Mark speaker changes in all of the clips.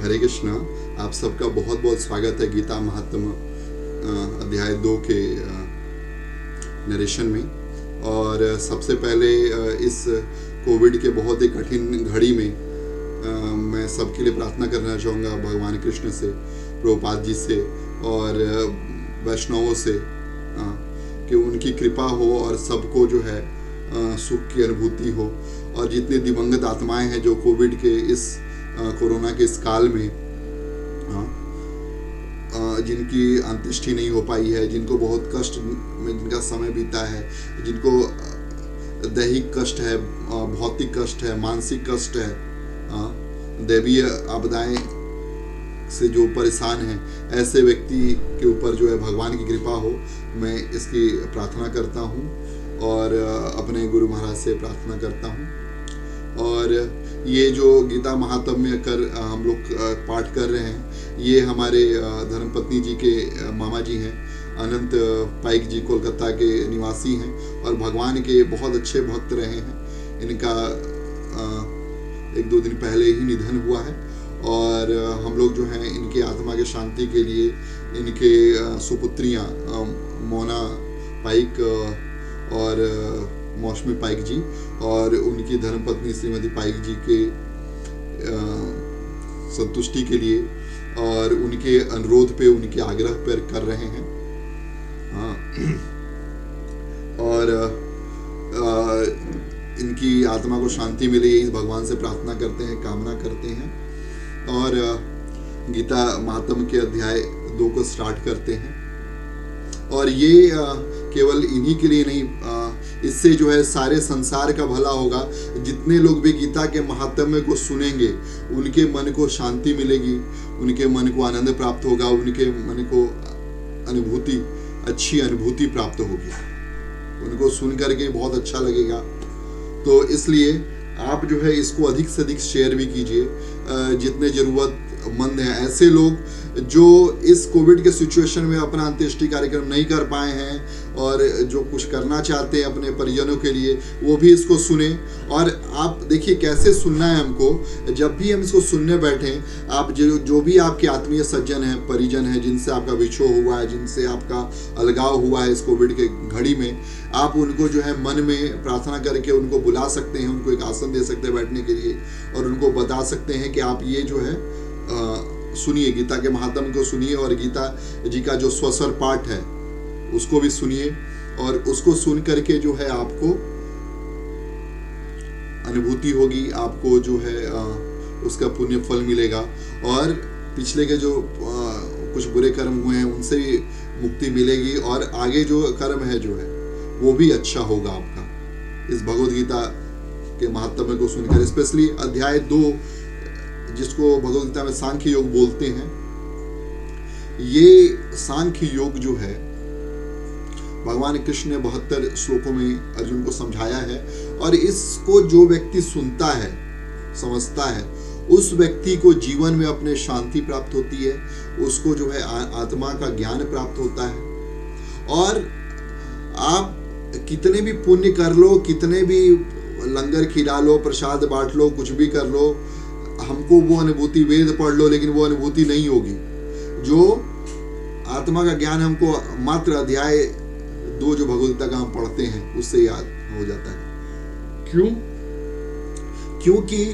Speaker 1: हरे कृष्णा। आप सबका बहुत बहुत स्वागत है गीता महात्म अध्याय 2 के नरेशन में। और सबसे पहले इस कोविड के बहुत ही कठिन घड़ी में मैं सबके लिए प्रार्थना करना चाहूँगा भगवान कृष्ण से, प्रभुपाद जी से और वैष्णवों से कि उनकी कृपा हो और सबको जो है सुख की अनुभूति हो। और जितने दिवंगत आत्माएं हैं जो कोविड के इस कोरोना के इस काल में जिनकी अंत्येष्टि नहीं हो पाई है, जिनको बहुत कष्ट में जिनका समय बीता है, जिनको दैहिक कष्ट है, भौतिक कष्ट है, मानसिक कष्ट है, दैवीय आपदाएं से जो परेशान हैं, ऐसे व्यक्ति के ऊपर जो है भगवान की कृपा हो, मैं इसकी प्रार्थना करता हूँ और अपने गुरु महाराज से प्रार्थना करता हूँ। और ये जो गीता महात्म्य कर हम लोग पाठ कर रहे हैं, ये हमारे धर्मपत्नी जी के मामा जी हैं, अनंत पाइक जी कोलकाता के निवासी हैं और भगवान के बहुत अच्छे भक्त रहे हैं। इनका 1-2 दिन पहले ही निधन हुआ है और हम लोग जो हैं इनके आत्मा के शांति के लिए इनके सुपुत्रियाँ मोना पाइक और मौसमी पाइक जी और उनकी धर्मपत्नी श्रीमती पाइक जी के संतुष्टि के लिए और उनके अनुरोध पे, उनके आग्रह पर कर रहे हैं। और इनकी आत्मा को शांति मिले, यही भगवान से प्रार्थना करते हैं, कामना करते हैं। और गीता महात्म्य के अध्याय 2 को स्टार्ट करते हैं। और ये केवल इन्हीं के लिए नहीं, इससे जो है सारे संसार का भला होगा। जितने लोग भी गीता के महात्म्य को सुनेंगे उनके मन को शांति मिलेगी, उनके मन को आनंद प्राप्त होगा, उनके मन को अनुभूति, अच्छी अनुभूति प्राप्त होगी, उनको सुन करके बहुत अच्छा लगेगा। तो इसलिए आप जो है इसको अधिक से अधिक शेयर भी कीजिए। जितने जरूरतमंद हैं, ऐसे लोग जो इस कोविड के सिचुएशन में अपना अंत्येष्टि कार्यक्रम नहीं कर पाए हैं और जो कुछ करना चाहते हैं अपने परिजनों के लिए, वो भी इसको सुने। और आप देखिए कैसे सुनना है हमको। जब भी हम इसको सुनने बैठें, आप जो भी आपके आत्मीय सज्जन हैं, परिजन हैं, जिनसे आपका विछोह हुआ है, जिनसे आपका अलगाव हुआ है इस कोविड के घड़ी में, आप उनको जो है मन में प्रार्थना करके उनको बुला सकते हैं, उनको एक आसन दे सकते हैं बैठने के लिए और उनको बता सकते हैं कि आप ये जो है सुनिए, गीता के महात्म्य को सुनिए और गीता जी का जो स्वस्वर पाठ है उसको भी सुनिए। और उसको सुन करके जो है आपको अनुभूति होगी, आपको जो है उसका पुण्य फल मिलेगा और पिछले के जो कुछ बुरे कर्म हुए हैं उनसे भी मुक्ति मिलेगी और आगे जो कर्म है जो है वो भी अच्छा होगा आपका। इस भगवद गीता के महात्म्य को सुनकर, स्पेशली अध्याय 2 जिसको भगवद गीता में सांख्य योग बोलते हैं, ये सांख्य योग जो है भगवान कृष्ण ने 72 श्लोकों में अर्जुन को समझाया है। और इसको जो व्यक्ति सुनता है, समझता है, उस व्यक्ति को जीवन में अपने शांति प्राप्त होती है, उसको जो है आत्मा का ज्ञान प्राप्त होता है। और आप कितने भी पुण्य कर लो, कितने भी लंगर खिला लो, प्रसाद बांट लो, कुछ भी कर लो, हमको वो अनुभूति, वेद पढ़ लो, लेकिन वो अनुभूति नहीं होगी। जो आत्मा का ज्ञान हमको मात्र अध्याय 2 जो भगवद गीता का हम पढ़ते हैं उससे याद हो जाता है। क्यों? क्योंकि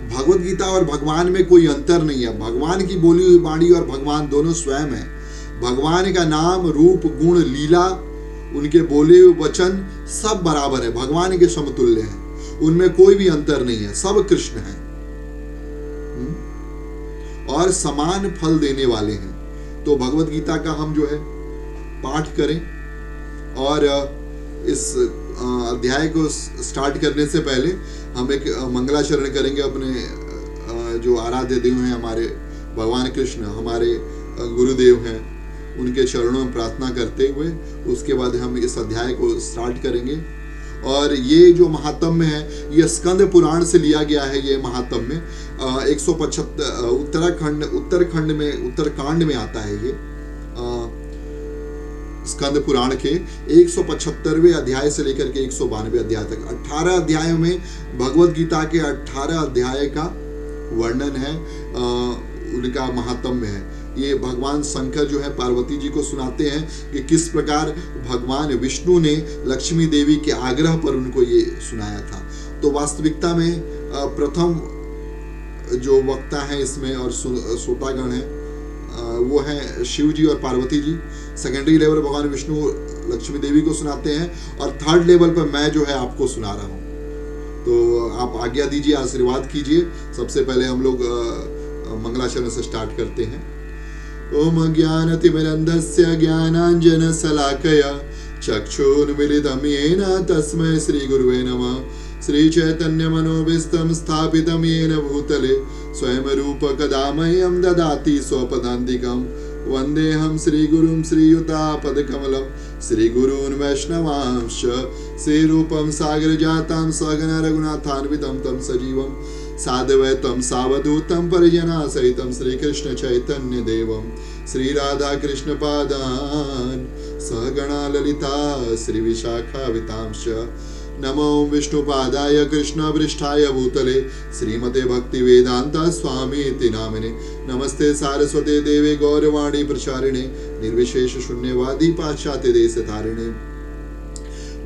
Speaker 1: भगवद गीता और भगवान में कोई अंतर नहीं है। भगवान की बोली हुई वाणी और भगवान दोनों स्वयं है। भगवान का नाम, रूप, गुण, लीला, उनके बोले हुए वचन सब बराबर है, भगवान के समतुल्य हैं, उनमें कोई भी अंतर नहीं है, सब कृष्ण हैं और समान फल देने वाले हैं। तो भगवद गीता का हम जो है पाठ करें। और इस अध्याय को स्टार्ट करने से पहले हम एक मंगलाचरण करेंगे अपने जो आराध्य देव हैं, हमारे भगवान कृष्ण, हमारे गुरुदेव हैं, उनके चरणों में प्रार्थना करते हुए उसके बाद हम इस अध्याय को स्टार्ट करेंगे। और ये जो महात्म्य है ये स्कंद पुराण से लिया गया है। ये महात्म्य 175 उत्तरकांड में आता है। ये स्कंद पुराण के 175वें अध्याय से लेकर के 192वें अध्याय तक 18 अध्यायों में भगवद गीता के 18 अध्याय का वर्णन है। उनका महात्म्य है। ये भगवान शंकर जो है पार्वती जी को सुनाते हैं कि किस प्रकार भगवान विष्णु ने लक्ष्मी देवी के आग्रह पर उनको ये सुनाया था। तो वास्तविकता में प्रथम जो वक्ता है इसमें और श्रोतागण है वो है शिव जी और पार्वती जी। सेकेंडरी लेवल भगवान विष्णु लक्ष्मी देवी को सुनाते हैं और थर्ड लेवल पर मैं जो है आपको सुना रहा हूँ। तो आप आज्ञा दीजिए, आशीर्वाद कीजिए। सबसे पहले हम लोग मंगलाचरण से स्टार्ट करते हैं। ओम ज्ञानतिमिरन्धस्य ज्ञानाञ्जनशलाकया चक्षुर्मिलितं येन तस्मै श्रीगुरुवे नमः। श्रीचैतन्यमनोभीष्टं स्थापितं येन भूतले स्वयं रूपकदा मह्यं ददाति स्वपदान्तिकं। वन्देऽहं श्रीगुरुं श्रीयुतापदकमलं श्रीगुरून् वैष्णवांश्च श्रीरूपं सागरजातं सगण रघुनाथान्वितं तं सजीवं साधवैतं सावधूतं परिजनासहितं श्रीकृष्ण चैतन्य देवं श्रीराधाकृष्णपादान् सहगणा ललिता श्रीविशाखावितांश्च। नमो विष्णुपादाय कृष्णपृष्ठाय भूतले श्रीमते भक्तिवेदांता स्वामीति नामिने। नमस्ते सारस्वते देवे गौरवाणी प्रचारिणे निर्विशेष शून्यवादी पाश्चात्य देशतारिणे।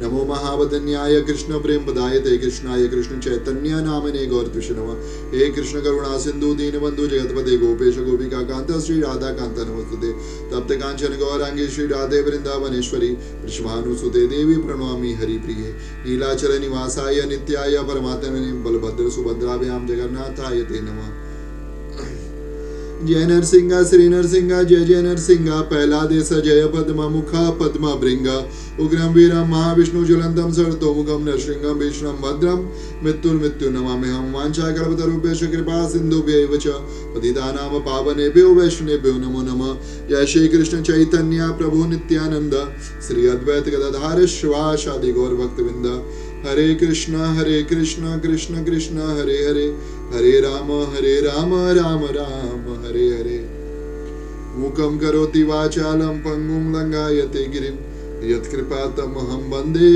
Speaker 1: नमो महावदन्याय कृष्ण प्रेम पदायते कृष्णाय कृष्ण चैतन्य नामिने गौरतुष्य नमः। हे कृष्ण करुणा सिंधु दीनबंधु जगतपते गोपेश गोपिका कांत श्री राधा कांत नमोस्तुते। तप्त कांचन गौरांगी श्री राधे वृंदावनेश्वरी वृषभानुसुते देवी प्रणमामि हरिप्रिये। नीलाचल निवासाय नित्याय परमात्मने बलभद्र सुभद्राभ्याम जगन्नाथाय ते नमः। जय नरसिंह श्री नरसिंह जय जय नरसिंह। पहला देश जय पद्म मुखा पद्म भृंग उग्रम वीरम महाविष्णु ज्वलंतम सर्वतोमुखम नरसिंहम भीष्णम भद्रम मृत्युर्मृत्यु नमाम्यहम्। वाञ्छाकल्पतरुभ्यश्च कृपा सिन्धुभ्यैव च पतितानां पावनेभ्यो वैष्णवेभ्यो नमो नमः। जय श्री कृष्ण चैतन्य प्रभु नित्यानंद श्री अद्वैत गदाधर शिवासादि गौर भक्तवृंद। हरे कृष्ण कृष्ण कृष्ण हरे हरे हरे राम राम राम हरे हरे। मूकं करोति वाचालं पंगुं लंघयते गिरिं यत्कृपातमहं वन्दे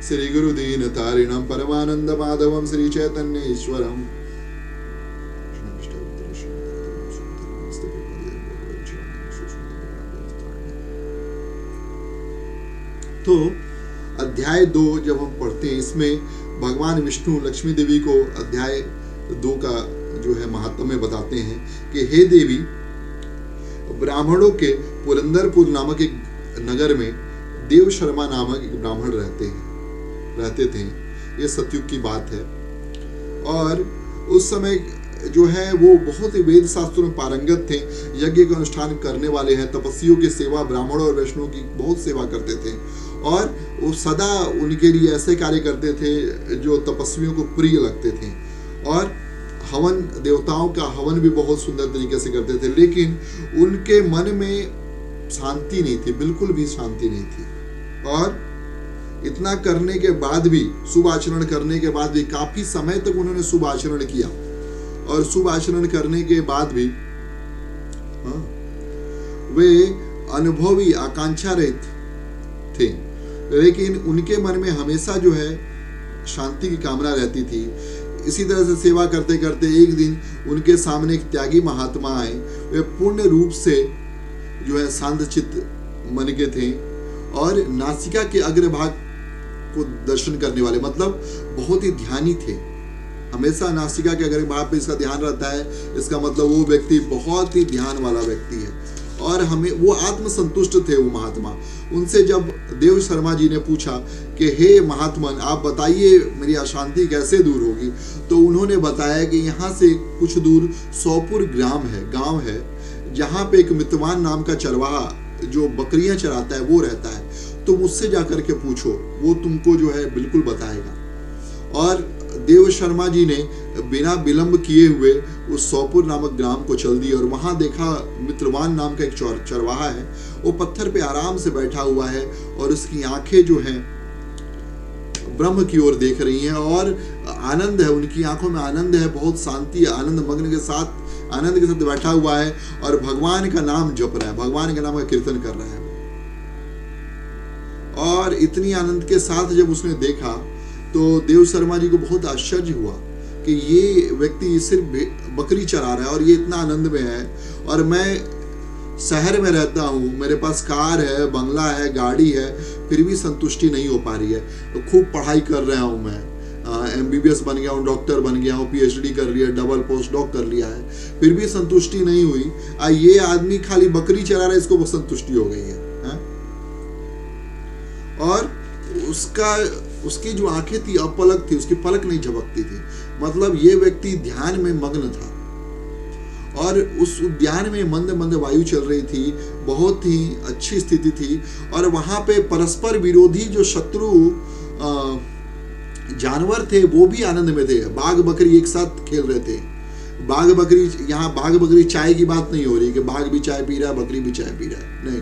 Speaker 1: श्रीगुरुदीनतारिणं परमानन्दमाधवं श्रीचैतन्येश्वरम्। तो अध्याय 2 जब हम पढ़ते हैं इसमें भगवान विष्णु लक्ष्मी देवी को अध्याय 2 का जो है महात्म्य बताते हैं कि हे देवी, ब्राह्मणों के पुरंदरपुर नामक एक नगर में देव शर्मा नामक एक ब्राह्मण रहते थे। ये सतयुग की बात है। और उस समय जो है वो बहुत ही वेद शास्त्रों में पारंगत थे, यज्ञ का अनुष्ठान करने वाले हैं, तपस्वियों की सेवा, ब्राह्मणों और वैष्णवों की बहुत सेवा करते थे और वो सदा उनके लिए ऐसे कार्य करते थे जो तपस्वियों को प्रिय लगते थे। और हवन, देवताओं का हवन भी बहुत सुंदर तरीके से करते थे, लेकिन उनके मन में शांति नहीं थी, बिल्कुल भी शांति नहीं थी। और इतना करने के बाद भी, शुभ आचरण करने के बाद भी, काफी समय तक उन्होंने शुभ आचरण किया और शुभ आचरण करने के बाद भी वे अनुभवी, आकांक्षा रहित थे, लेकिन उनके मन में हमेशा जो है शांति की कामना रहती थी। इसी तरह से सेवा करते करते एक दिन उनके सामने एक त्यागी महात्मा आए। वे पूर्ण रूप से जो है शांत चित्त मन के थे और नासिका के अग्रभाग को दर्शन करने वाले, मतलब बहुत ही ध्यानी थे। हमेशा नासिका के अग्रभाग पे इसका ध्यान रहता है, इसका मतलब वो व्यक्ति बहुत ही ध्यान वाला व्यक्ति है। और हमें वो आत्मसंतुष्ट थे वो महात्मा। उनसे जब देव शर्मा जी ने पूछा कि हे महात्मन, आप बताइए मेरी अशांति कैसे दूर होगी, तो उन्होंने बताया कि यहाँ से कुछ दूर सौपुर गांव है, जहाँ पे एक मितवान नाम का चरवाहा जो बकरियां चराता है वो रहता है। तुम उससे जाकर के पूछो, वो तुमको जो है बिल्कुल बताएगा। और देव शर्मा जी ने बिना विलंब किए हुए उस सौपुर नामक ग्राम को चल दिए और वहां देखा मित्रवान नाम का एक चरवाहा है। वो पत्थर पे आराम से बैठा हुआ है और उसकी आंखें जो हैं ब्रह्म की ओर देख रही हैं और आनंद है, उनकी आंखों में आनंद है, बहुत शांति, आनंद मग्न के साथ, आनंद के साथ बैठा हुआ है और भगवान का नाम जप रहा है, भगवान के नाम का कीर्तन कर रहा है। और इतनी आनंद के साथ जब उसने देखा तो देव शर्मा जी को बहुत आश्चर्य हुआ कि ये व्यक्ति सिर्फ बकरी चरा रहा है और ये इतना आनंद में है, और मैं शहर में रहता हूँ, मेरे पास कार है, बंगला है, गाड़ी है, फिर भी संतुष्टि नहीं हो पा रही है। तो खूब पढ़ाई कर रहा हूँ मैं, MBBS बन गया हूँ, डॉक्टर बन गया हूँ, PhD कर लिया, डबल पोस्ट डॉक कर लिया है, फिर भी संतुष्टि नहीं हुई। ये आदमी खाली बकरी चरा रहा है, इसको बहुत संतुष्टि हो गई है। और उसकी जो आंखें थी अपलक थी, उसकी पलक नहीं झपकती थी। मतलब ये व्यक्ति ध्यान में मग्न था, और उस उद्यान में मंद मंद वायु चल रही थी, बहुत ही अच्छी स्थिति थी, और वहां पे परस्पर विरोधी जो शत्रु जानवर थे वो भी आनंद में थे। बाघ बकरी एक साथ खेल रहे थे। बाघ बकरी, यहाँ बाघ बकरी चाय की बात नहीं हो रही कि बाघ भी चाय पी रहा है, बकरी भी चाय पी रहा है, नहीं।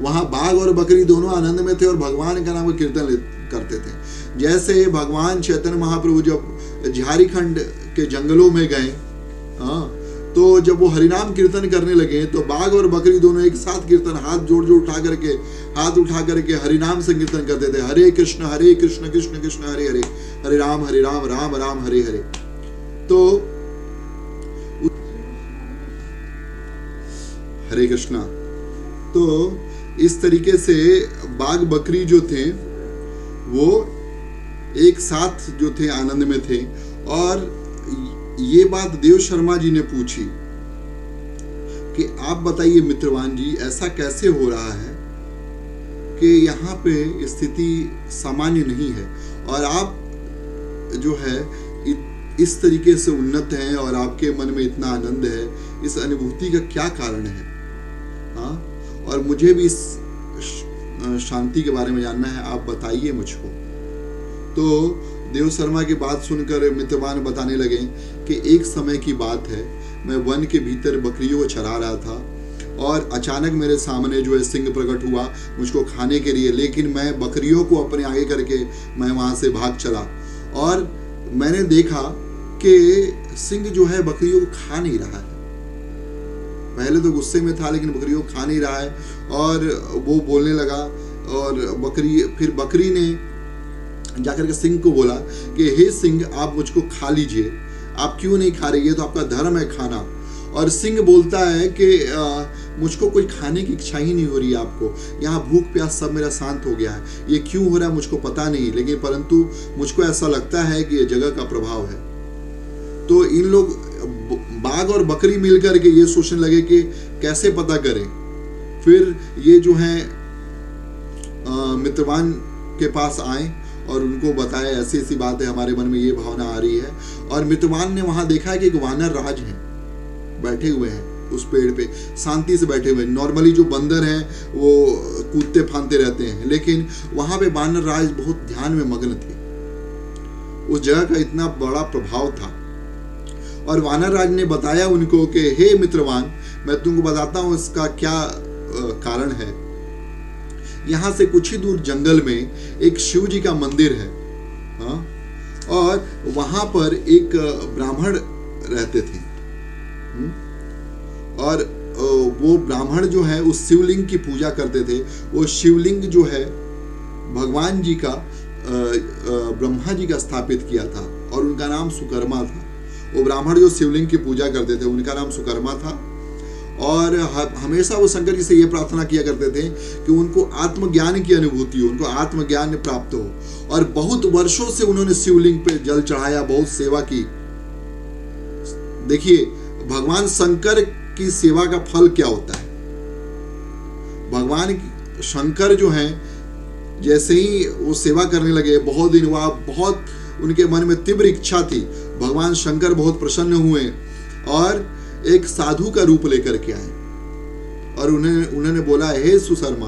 Speaker 1: वहां बाघ और बकरी दोनों आनंद में थे और भगवान का नाम कीर्तन करते थे। जैसे भगवान चैतन्य महाप्रभु जब झारखंड के जंगलों में गए, तो जब वो हरिनाम कीर्तन करने लगे तो बाघ और बकरी दोनों एक साथ कीर्तन हाथ जोड़ उठा करके हरिनाम से कीर्तन करते थे। हरे कृष्ण कृष्ण कृष्ण हरे हरे, हरे राम राम राम हरे हरे। तो हरे कृष्णा। तो इस तरीके से बाघ बकरी जो थे वो एक साथ जो थे आनंद में थे। और ये बात देव शर्मा जी ने पूछी कि आप बताइए मित्रवान जी, ऐसा कैसे हो रहा है कि यहाँ पे स्थिति सामान्य नहीं है और आप जो है इस तरीके से उन्नत हैं और आपके मन में इतना आनंद है, इस अनुभूति का क्या कारण है? हाँ, और मुझे भी इस शांति के बारे में जानना है, आप बताइए मुझको। तो देव शर्मा की बात सुनकर मित्रवान बताने लगे कि एक समय की बात है, मैं वन के भीतर बकरियों को चरा रहा था और अचानक मेरे सामने जो है सिंह प्रकट हुआ मुझको खाने के लिए, लेकिन मैं बकरियों को अपने आगे करके मैं वहां से भाग चला और मैंने देखा कि सिंह जो है बकरियों को खा नहीं रहा है। पहले तो गुस्से में था लेकिन बकरियों को खा नहीं रहा है और वो बोलने लगा। और फिर बकरी ने जाकर के सिंह को बोला कि हे सिंह, आप मुझको खा लीजिए, आप क्यों नहीं खा रही है, तो आपका धर्म है खाना। और सिंह बोलता है कि मुझको कोई खाने की इच्छा ही नहीं हो रही है, आपको यहाँ भूख प्यास सब मेरा शांत हो गया है, ये क्यों हो रहा है मुझको पता नहीं, लेकिन परंतु मुझको ऐसा लगता है कि ये जगह का प्रभाव है। तो इन लोग बाघ और बकरी मिलकर के ये सोचने लगे कि कैसे पता करें। फिर ये जो है मित्रवान के पास आए और उनको बताया ऐसी ऐसी बात है, हमारे मन में ये भावना आ रही है। और मित्रवान ने वहां देखा कि एक वानर राज है, बैठे हुए हैं उस पेड़ पे, शांति से बैठे हुए। नॉर्मली जो बंदर हैं वो कूदते फांदते रहते हैं, लेकिन वहां पे वानर राज बहुत ध्यान में मग्न थे। उस जगह का इतना बड़ा प्रभाव था। और वानर राज ने बताया उनको कि हे मित्रवान, मैं तुमको बताता हूं इसका क्या कारण है। यहाँ से कुछ ही दूर जंगल में एक शिव जी का मंदिर है, हाँ? और वहां पर एक ब्राह्मण रहते थे। और वो ब्राह्मण जो है उस शिवलिंग की पूजा करते थे। वो शिवलिंग जो है भगवान जी का ब्रह्मा जी का स्थापित किया था और उनका नाम सुकर्मा था। वो ब्राह्मण जो शिवलिंग की पूजा करते थे उनका नाम सुकर्मा था। और हमेशा वो शंकर जी से ये प्रार्थना किया करते थे कि उनको आत्मज्ञान की अनुभूति हो, उनको आत्मज्ञान प्राप्त हो। और बहुत वर्षों से उन्होंने शिवलिंग पे जल चढ़ाया, बहुत सेवा की। देखिए भगवान शंकर की सेवा का फल क्या होता है। भगवान शंकर जो हैं, जैसे ही वो सेवा करने लगे, बहुत दिन हुआ, बहुत उनके मन में तीव्र इच्छा थी। भगवान शंकर बहुत प्रसन्न हुए और एक साधु का रूप लेकर के आए और उन्होंने बोला, हे सुकर्मा,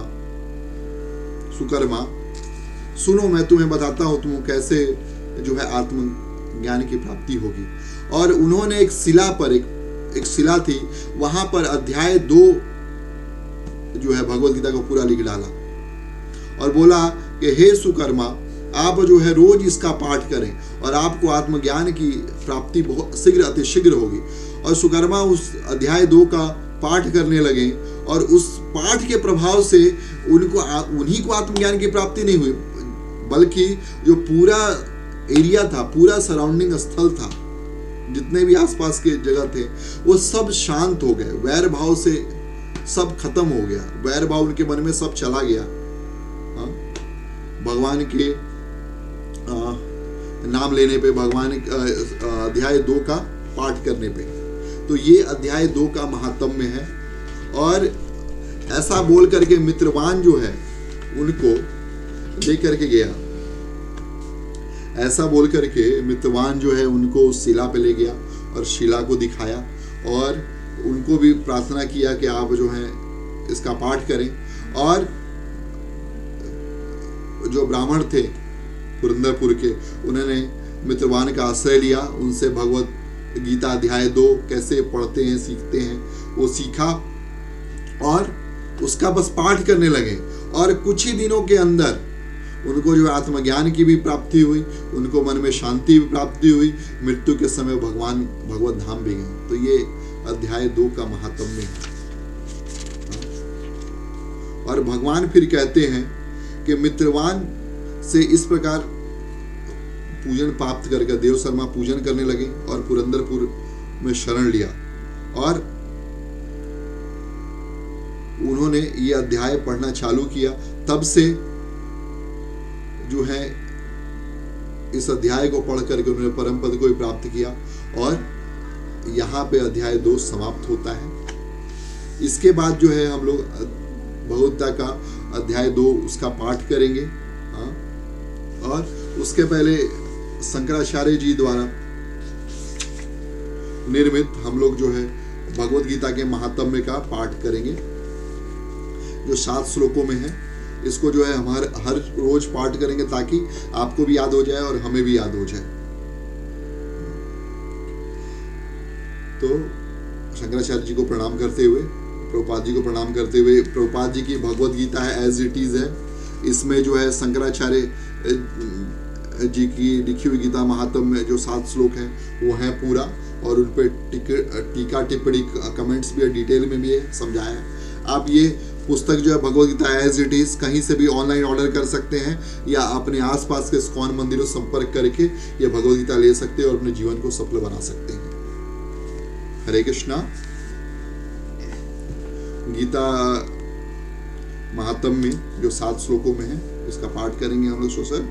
Speaker 1: सुनो, मैं तुम्हें बताता हूं तुम कैसे जो है आत्मज्ञान की प्राप्ति होगी। और उन्होंने एक शिला पर, एक शिला थी, वहां पर अध्याय 2 जो है भगवत गीता को पूरा लिख डाला और बोला कि हे सुकर्मा, आप जो है रोज इसका पाठ करें और आपको आत्मज्ञान की प्राप्ति बहुत शीघ्र, अतिशीघ्र होगी। और सुकर्मा उस अध्याय 2 का पाठ करने लगे और उस पाठ के प्रभाव से उन्हीं को आत्मज्ञान की प्राप्ति नहीं हुई, बल्कि जो पूरा एरिया था, पूरा सराउंडिंग स्थल था, जितने भी आसपास के जगह थे वो सब शांत हो गए, वैर भाव से सब खत्म हो गया, वैर भाव उनके मन में सब चला गया। भगवान के नाम लेने पे, भगवान अध्याय 2 का पाठ करने पे। तो ये अध्याय 2 का महात्म्य है। और ऐसा बोल करके मित्रवान जो है उनको ले करके गया, ऐसा बोल करके मित्रवान जो है उनको उस शिला पे ले गया और शिला को दिखाया और उनको भी प्रार्थना किया कि आप जो है इसका पाठ करें। और जो ब्राह्मण थे पुरंदरपुर के, उन्होंने मित्रवान का आश्रय लिया, उनसे भगवत गीता अध्याय 2 कैसे पढ़ते हैं, सीखते हैं, वो सीखा और उसका बस पाठ करने लगे। और कुछ ही दिनों के अंदर उनको जो आत्मज्ञान की भी प्राप्ति हुई, उनको मन में शांति भी प्राप्ति हुई, मृत्यु के समय भगवान भगवत धाम भी गए। तो ये अध्याय 2 का महात्म्य है। और भगवान फिर कहते हैं कि मित्रवान से इस प्रकार पूजन प्राप्त करके देव शर्मा पूजन करने लगे और पुरंदरपुर में शरण लिया। और उन्होंने ये अध्याय पढ़ना चालू किया। तब से जो है इस अध्याय को पढ़ करके उन्होंने परम पद को भी प्राप्त किया। और यहाँ पे अध्याय 2 समाप्त होता है। इसके बाद जो है हम लोग भगवद्गीता का अध्याय 2 उसका पाठ करेंगे। और उसके पहले शंकराचार्य जी द्वारा निर्मित हम लोग जो है भगवद गीता के महात्म्य का पाठ करेंगे, जो 7 श्लोकों में है। इसको जो है हम हर रोज पाठ करेंगे ताकि आपको भी याद हो जाए और हमें भी याद हो जाए। तो शंकराचार्य जी को प्रणाम करते हुए, प्रभुपाद जी को प्रणाम करते हुए, प्रभुपाद जी की भगवद गीता है एज इट इज है। इसमें जो है शंकराचार्य जी की लिखी हुई गीता महात्म्य में जो 7 श्लोक हैं वो हैं पूरा, और उन पर टीका टिप्पणी कमेंट्स भी है, डिटेल में भी है, समझाया है। आप ये पुस्तक जो है Bhagavad Gita as it is कहीं से भी ऑनलाइन ऑर्डर कर सकते हैं या अपने आसपास के इस्कॉन मंदिरों से संपर्क करके ये भगवद गीता ले सकते हैं और अपने जीवन को सफल बना सकते हैं। हरे कृष्णा। गीता महात्म्य में जो 7 श्लोकों में है इसका पाठ करेंगे हम लोग। सर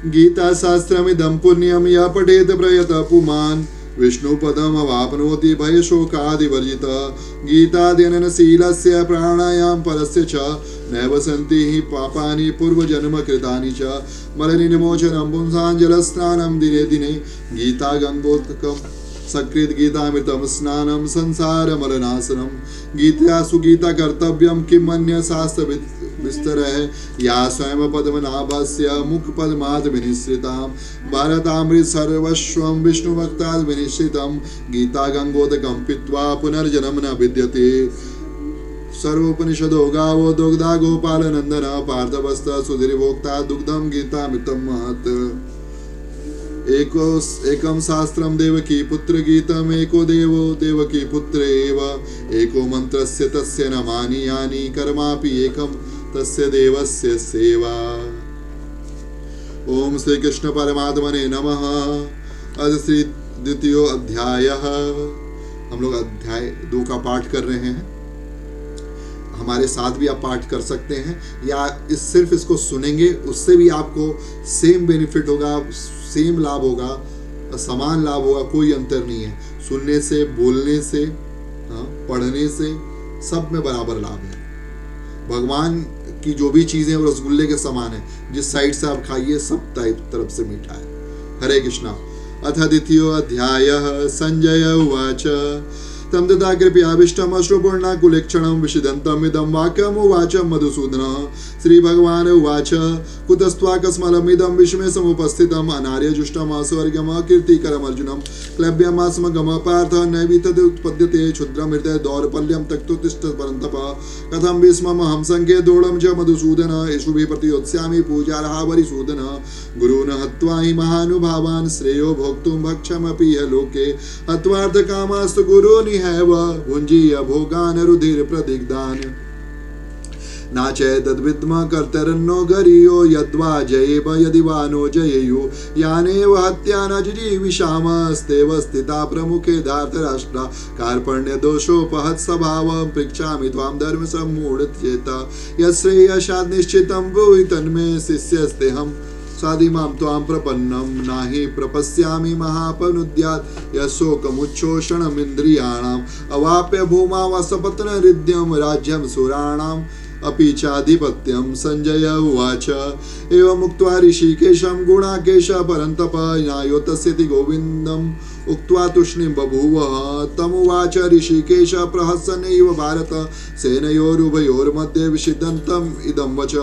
Speaker 1: गीता शास्त्रमिदं पुण्यम या पठेत प्रयतः पुमान् विष्णु पदम अवाप्नोति भय शोकादिवर्जित। गीताध्ययनेन शीलस्य प्राणायाम परस्य च नैव सन्ति हि पापानि पूर्वजन्म कृतानि च। मलनिर्मोचनं पुंसाञ्जलस्नानं दिने दिने। गीता गंगोत्कम सकृत गीतामृतम स्नानम संसार मलनाशनम। गीता सुगीता कर्तव्यम किम अन्य शास्त्र विस्तर है। या स्वयं पद्मनाभस्य मुख पद्मात् विनिश्रिताम। भारतामृत सर्वस्वं विष्णु भक्तात् विनिश्रितम। गीता गंगोदकं पीत्वा पुनर्जन्म न विद्यते। सर्वोपनिषदो गावो दुग्धा गोपाल नंदन। पार्थवस्त सुधीर्भोक्ता दुग्धम गीतामृतम महत्। एकम शास्त्रम देवकी पुत्र गीतम एको देवो देवकी पुत्र एव। एको मंत्रस्य तस्य नमानि यानि कर्मापि एकम तस्य देवस्य सेवा। ओम श्री कृष्ण परमात्मने नमः। अद श्री द्वितीयो अध्याय। हम लोग अध्याय 2 का पाठ कर रहे हैं। हमारे साथ भी आप पाठ कर सकते हैं या सिर्फ इसको सुनेंगे, उससे भी आपको सेम बेनिफिट होगा, सेम लाभ होगा, समान लाभ होगा, कोई अंतर नहीं है। सुनने से, बोलने से, पढ़ने से सब में बराबर लाभ है। भगवान की जो भी चीजें वो रसगुल्ले के समान है, जिस साइड से आप खाइए सब तरफ से मीठा है। हरे कृष्णा। अथ द्वितीयो अध्यायः। संजय उवाच तम तथा कृपयाभिष्टम अश्रुपूर्णाकुलेक्षणं विषिदन्तमिदं वाक्यम् उवाच मधुसूदनः। श्रीभगवान् उवाच कुतस्त्वाकस्मलमिदं विषमे समुपस्थितम्। अनार्यजुष्टम् स्वर्गम् कीर्तिकरम् अर्जुनं क्लव्यमास्मगम पार्थ नैवितदुत्पद्यते। क्षुद्रमृते दौर्बल्यं त्यक्तोत्तिष्ठ परन्तप। कथं भीष्ममहं संख्ये दृढं च मधुसूदन। येषुभिः प्रतियोत्स्यामि पूजार्हा वरिसूदन। गुरून् हत्वा हि महानुभावान् श्रेयो भोक्तुं भक्ष्यमपि य लोके। हत्वार्थकामास्तु गुरून् हैव भुञ्जीय भोगान् रुधिर प्रदिग्धान्। न चेदद्विद्म कर्तरन्नो गरियो यद्वा जयेब यदि वा नो जयेयु यानेव हत्या न जिजीविषामस्तेव स्थिता प्रमुखे धार्तराष्ट्रा कार्पण्यदोषोपहत् स्वभावं पृच्छामि त्वां धर्मसम्मूढचेता यश्रेयशात् निश्चितं ब्रूहि तन्मे शिष्यस्तेऽहं साधिमां त्वां प्रपन्नं नाहि प्रपश्यामि महापनुद्यात् यशोकमुच्छोषणमिन्द्रियाणाम् अवाप्य भूमा वसपत्नहृद्यं राज्यं सुराणाम् अपि चाधिपत्यं संजय उवाच एवमुक्त्वा ऋषिकेशं गुणाकेश परन्तप न्यायोतस्यति गोविन्दम् उक्त्वा तूष्णीं बभूवः तमुवाच ऋषिकेश प्रहसन्नैव भारत सेनयोरुभयोर्मध्ये विषिदन्तम् इदं वच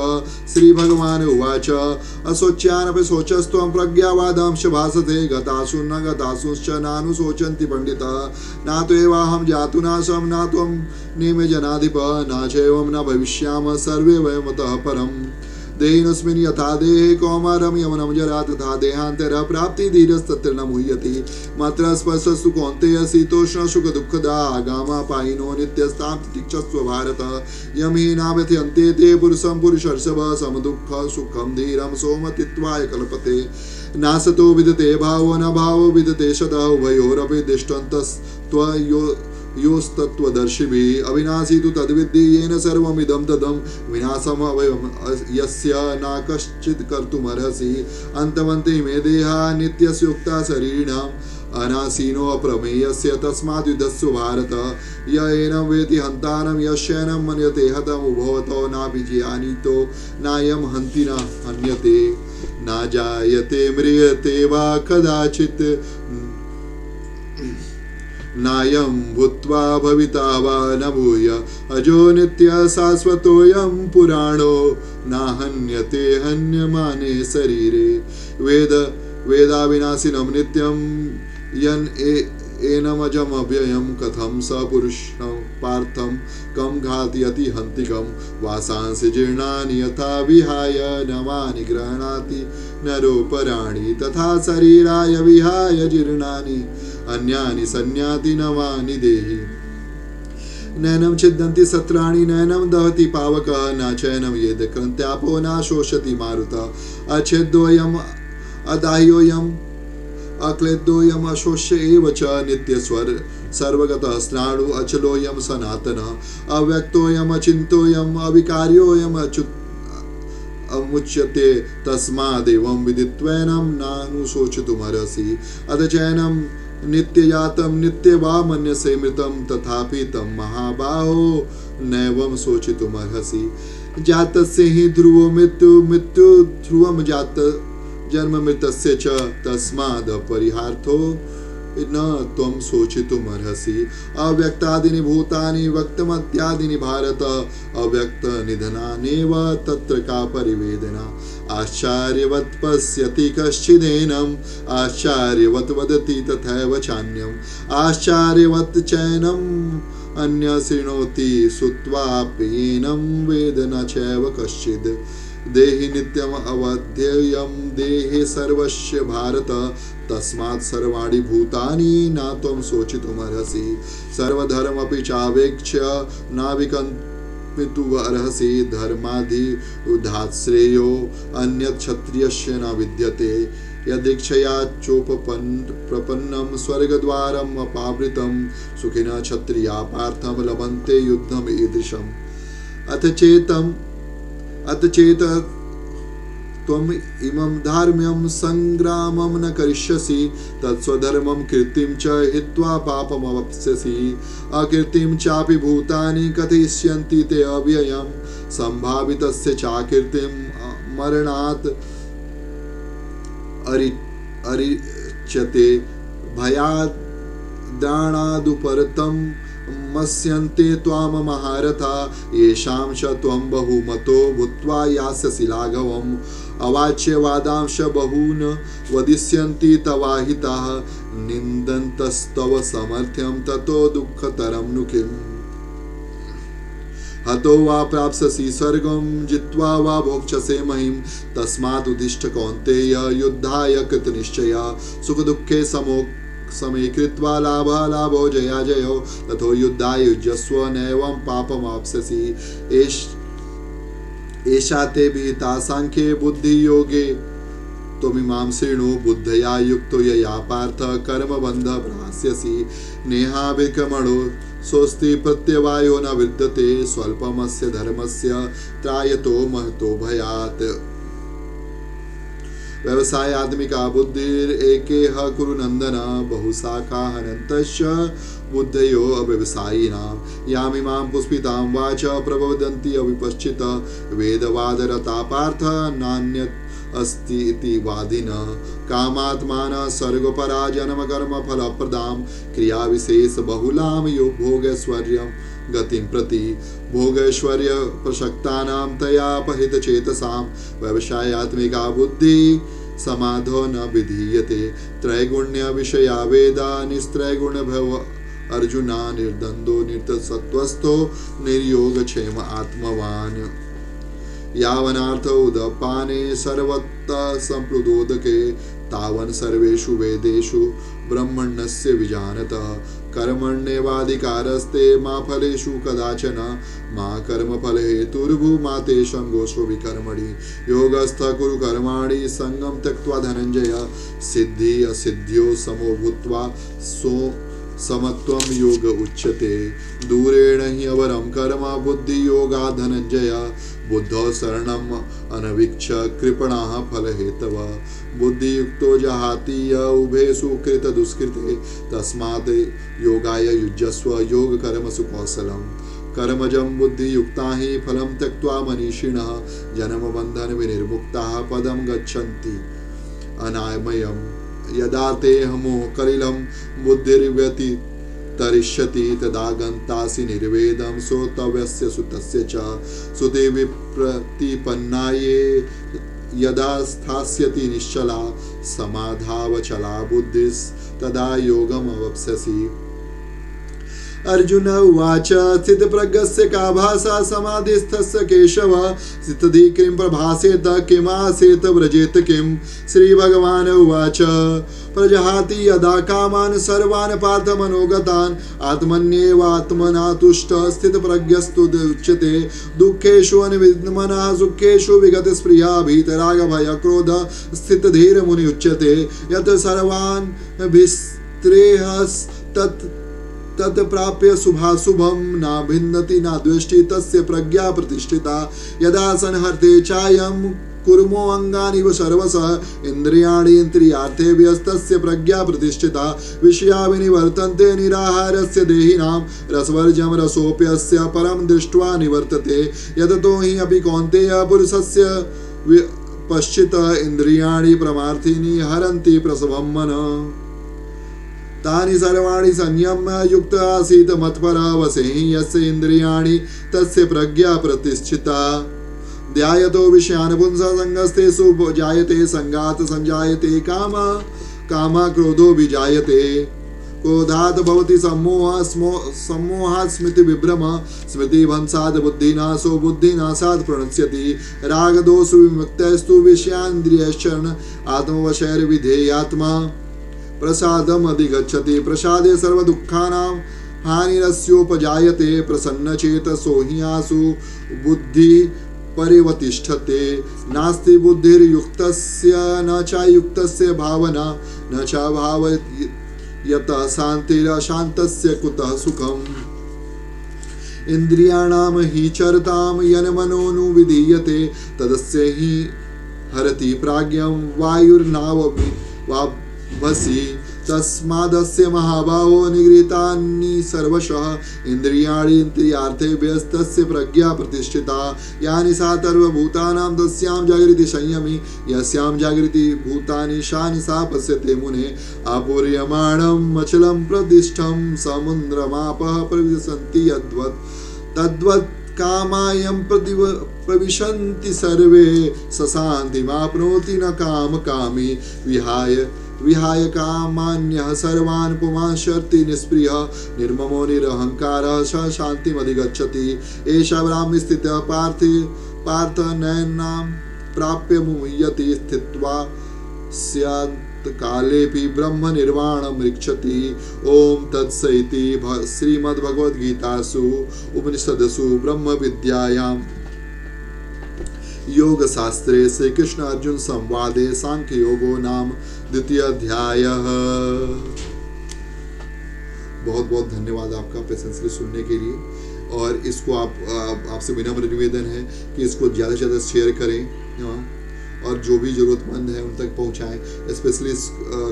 Speaker 1: श्रीभगवान् उवाच अशोच्यानपि शोचस्त्वं प्रज्ञावादांश भासते गतासु न गतासुश्च नानुशोचन्ति पंडितः न त्वेवाहं जातुनाशं न त्वं नेमे जनाधिप न चैवं न भविष्यामः सर्वे वयमतः परम् देहिनस्मिन् यथा देहे कौमारं यवनं जरा तथा देहान्तरः प्राप्ति धीरस्तत्र न मुह्यति मात्रा स्पर्शस्तु कौन्तेय शीतोष्ण सुख दुःखदा आगामापायिनो नित्यस्तां तितिक्षस्व भारत यं हि नाव्यथयन्ते ते पुरुषं पुरुषर्षभ समदुःख सुखं धीरं सोमतित्वाय कल्पते नासतो विदते भावो न भावो विदते शतः उभयोरपि दृष्टन्तस्त्वयो योस्तत्वदर्शिभिः अविनाशी तु तद्विद्धि येन सर्वमिदं तदं विनाशम् अवयम् यस्य न कश्चित् कर्तुमर्हसि अन्तवन्ते मे देहा नित्यस्योक्ता शरीरिणाम् अनासीनो अप्रमेयस्य तस्मात् युद्धस्व भारत य एनं वेति हन्तारं यस्यैनं मन्यते हतम् उभवतो नापि जिहानितो नायं हन्ति न हन्यते न जायते म्रियते वा कदाचित् नायं भूत्वा भविता वा न भूय अजो नित्य शाश्वतोऽयं पुराणो न हन्यते हन्यमाने शरीरे वेदाविनाशिनं नित्यं यन् एनमजमव्ययं कथं स पुरुषं पार्थं कं घातयति हन्तिकं वासांसि जीर्णानि यथा विहाय नवानि गृह्णाति नरोपराणि तथा शरीराय विहाय जीर्णानि अन्यानि संयाति नवानि देहि नैनं छिद्यन्ति सत्राणि नैनं दहति पावकः न चैनं येद कृन्त्यापो न शोषति मारुतः अच्छेद्योऽयम् अदाह्योऽयम् अक्लेद्योऽयम् अशोष्य एव च नित्यस्वर सर्वगतः स्नाणु अचलोऽयं सनातनः अव्यक्तोऽयम् अचिन्त्योऽयम् अविकार्योऽयम् अमुच्यते तस्मादेवं विदित्वैनं नानुशोचितुमर्हसि अथ चैनं नित्यजातं नित्यवा मन्यसे मृतं तथापि तं महाबाहो नैवं शोचितुमर्हसि जातस्य हि ध्रुवो मृत्यु ध्रुवं जात जन्म मृतस्य च तस्माद् अपरिहार्थो न त्वं शोचितुमर्हसि अव्यक्तादीनि भूतानि व्यक्तमत्यादीनि भारत अव्यक्त निधनानेव तत्र का परिवेदना आश्चर्यवत् पश्यति कश्चिदेनम् आश्चर्यवत् वदति तथैव चान्यम् आश्चर्यवत् चैनम् अन्य शृणोति श्रुत्वाप्येनं वेद न चैव कश्चित् देहि नित्यम् अवध्येयं देहे सर्वस्य भारत तस्मात् सर्वाणि भूतानि न त्वं शोचितुमर्हसि सर्वधर्ममपि चावेक्ष्य नाविकम्पितुमर्हसि धर्माधिउद्धात् श्रेयो अन्यत् क्षत्रियस्य न विद्यते यदीक्षया चोपप्रपन्नं स्वर्गद्वारम् अपावृतं सुखिनः क्षत्रिया पार्थं लभन्ते युद्धम् ईदृशम् अथ चेत त्वम् इमं धार्म्यं संग्रामं न करिष्यसि तत्स्वधर्मं कीर्तिं च हित्वा पापमवाप्स्यसि अकीर्तिं चापि भूतानि कथयिष्यन्ति ते अव्ययं संभावितस्य चाकीर्तिं मरणात् अरिच्यते भयात् दाणादुपरतं मस्यन्ते त्वां महारथा येषां च त्वं बहुमतो भूत्वा यास्यसि लाघवम् अवाच्य वादांश बहून् वदिष्यन्ति तवाहिताः निन्दन्तस्तव समर्थ्यं ततो दुःखतरं नु किम् हतो वा प्राप्स्यसि स्वर्गं जित्वा वा भोक्ष्यसे महिं तस्मात् उद्दिष्ट कौन्तेय युद्धाय कृतनिश्चया सुखदुःखे समे कृत्वा लाभो जया जयो तथो युद्धाय युज्यस्व नैवं पापमाप्स्यसि एषा ते विहिता सांख्ये बुद्धि योगे त्वमीमांसेनो बुद्धया युक्तो यया पार्थ कर्मबन्ध भ्रास्यसि नेहा विक्रमणो स्वस्ति प्रत्यवायो न विद्यते स्वल्पमस्य धर्मस्य त्रायतो महतो भयात्। व्यवसायात्मिका बुद्धिर एकेह कुरु नंदन बहुशाखा हनन्तश्च बुद्धयो अव्यवसायिनां यामिमां पुष्पितां वाच प्रवदन्ति अविपश्चित वेदवादरता पार्थ नान्यत् अस्ति इति वादिनः कामात्मानः सर्गपरा जन्म कर्म फलप्रदां क्रिया विशेष बहुलां यो भोगैश्वर्यं गतिं प्रति भोगैश्वर्य प्रसक्तानां तयापहित चेतसां व्यवसायात्मिका बुद्धि समाधो न विधीयते त्रैगुण्य विषया वेदा निस्त्रैगुण्य भव अर्जुना निर्द्वंदो निर्तसत्वस्थो निर्योगक्षेम आत्मवान् यावनार्थ उदपाने सर्वत्र संप्लुदोदके तावन् सर्वेषु वेदेषु ब्रह्मण्यस्य विजानतः कर्मण्येवाधिकारस्ते मा फलेषु कदाचन मा कर्मफलहेतुर्भूमा ते संगोषो विकर्मणि योगस्थ कुरु कर्माणि संगं त्यक्त्वा धनञ्जय सिद्धि असिद्ध्यो समो भूत्वा सो समत्वं योग उच्यते दूरेण हि अवरं कर्म बुद्धि योगा धनञ्जय बुद्धौ शरणम् अनवीक्ष कृपणाः फलहेतवः बुद्धियुक्तो जहाति य उभयेषु कृत दुष्कृते तस्मात् योगाय युज्यस्व योग कर्मसु कौशलम् कर्मजं बुद्धियुक्ता हि फलं त्यक्त्वा मनीषिणः जन्मबन्धन विनिर्मुक्ताः पदं गच्छन्ति अनामयम् यदा ते हमो कलिलं बुद्धिर्व्यति तरिष्यति तदा गन्तासि निर्वेदं श्रोतव्यस्य सुतस्य च सुते विप्रतिपन्नाये यदा स्थास्यति निश्चला समाधावचला बुद्धिस्तदा योगमवप्स्यसि। अर्जुन उवाच स्थितप्रज्ञस्य का भाषा समाधिस्थस्य केशव स्थितधि किं प्रभासेत किमासेत व्रजेत किं। श्रीभगवान् उवाच प्रजहाति यदा कामान् सर्वान् पार्थ मनोगतान् आत्मन्येवात्मना तुष्टः स्थितप्रज्ञस्तु उच्यते दुःखेषु अनिविद्मनः सुखेषु विगतस्पृहा भीतरागभयक्रोध स्थितधीर्मुनि उच्यते यत् सर्वान् विस्त्रेहस्तत् तत्प्राप्य शुभाशुभं न भिन्नति न द्वेष्टि तस्य प्रज्ञा प्रतिष्ठिता यदा संहर्ते चायं कुर्मो अंगानि सर्वशः इंद्रियाणि इंद्रियार्थेभ्यस्तस्य प्रज्ञा प्रतिष्ठिता विषया विनिवर्तन्ते निराहारस्य देहिनां रसवर्जं रसोऽप्यस्य परं दृष्ट्वा निवर्तते यततो हि अपि कौन्तेय पुरुषस्य पश्चित इंद्रियाणि प्रमार्थिनी हरन्ति प्रसवं मनः तानि सर्वाणि संयम्य युक्त आसीत् मत्परः वसेहि यस्य इन्द्रियाणि तस्य प्रज्ञा प्रतिष्ठिता ध्यायतो विषयान् पुंसः संगस्तेषु जायते संगात् संजायते कामः क्रोधो विजायते क्रोधात् भवति सम्मोहात् स्मृतिविभ्रम स्मृतिभंसात् बुद्धिनाशो बुद्धिनाशात् प्रणश्यति रागदोषु विमुक्तस्तु विषयान्द्रियश्चरण आत्मवशैर्विधेयात्मा प्रसादम अधिगच्छति प्रसादे सर्वदुःखानां हानिरस्योपजायते प्रसन्नचेतसो हि आसु बुद्धि परिवतिष्ठते नास्ति बुद्धिर्युक्तस्य न चायुक्तस्य भावना न च भावयतः शान्तिरशान्तस्य कुतः सुखम् इन्द्रियाणां हि चरतां यन्मनोनुविधीयते तदस्य हि हरति प्राज्ञं वायुर्नावभि तस्मादस्य महाबाहो निगृहीतानि सर्वशः इंद्रियाणि इंद्रियार्थेभ्यस्तस्य प्रज्ञा प्रतिष्ठिता यानि सा सर्वभूतानां तस्यां जागृति संयमी यस्यां जागृति भूतानि सा निशा पश्यते मुने आपूर्यमाणम् अचलं प्रतिष्ठं समुद्रमापः प्रविशन्ति यद्वत् तद्वत् कामायं प्रविशन्ति सर्वे सशान्तिमाप्नोति न कामकामी विहाय कामान्यः सर्वान् पुमांशर्ति निष्प्रियः निर्ममो निरहङ्कारः स शान्तिमधिगच्छति एषा ब्राह्मी स्थितः पार्थ नयनां प्राप्य मुह्यति स्थित्वा स्यात्कालेऽपि ब्रह्म निर्वाणं ऋक्षति। ओम तत्सइति श्रीमद्भगवद्गीतासु उपनिषदसु ब्रह्म विद्यायां योग शास्त्रे श्री कृष्ण अर्जुन संवादे सांख्य योगो नाम द्वितीय अध्याय। बहुत बहुत धन्यवाद आपका पेशेंसली सुनने के लिए। और इसको आपसे विनम्र निवेदन है कि इसको ज़्यादा से ज़्यादा शेयर करें और जो भी ज़रूरतमंद है उन तक पहुंचाएं, स्पेशली इस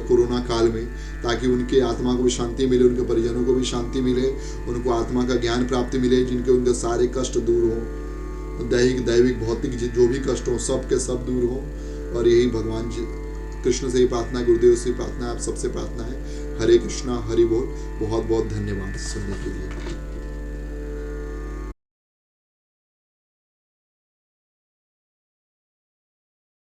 Speaker 1: कोरोना काल में, ताकि उनके आत्मा को भी शांति मिले, उनके परिजनों को भी शांति मिले, उनको आत्मा का ज्ञान प्राप्ति मिले, जिनके उनके सारे कष्ट दूर हों, दैविक भौतिक जो भी कष्ट हो सब के सब दूर हों। और यही भगवान कृष्ण से ही प्रार्थना, गुरुदेव से ही प्रार्थना, आप सबसे प्रार्थना है। हरे कृष्णा, हरि बोल। बहुत बहुत धन्यवाद सुनने के लिए।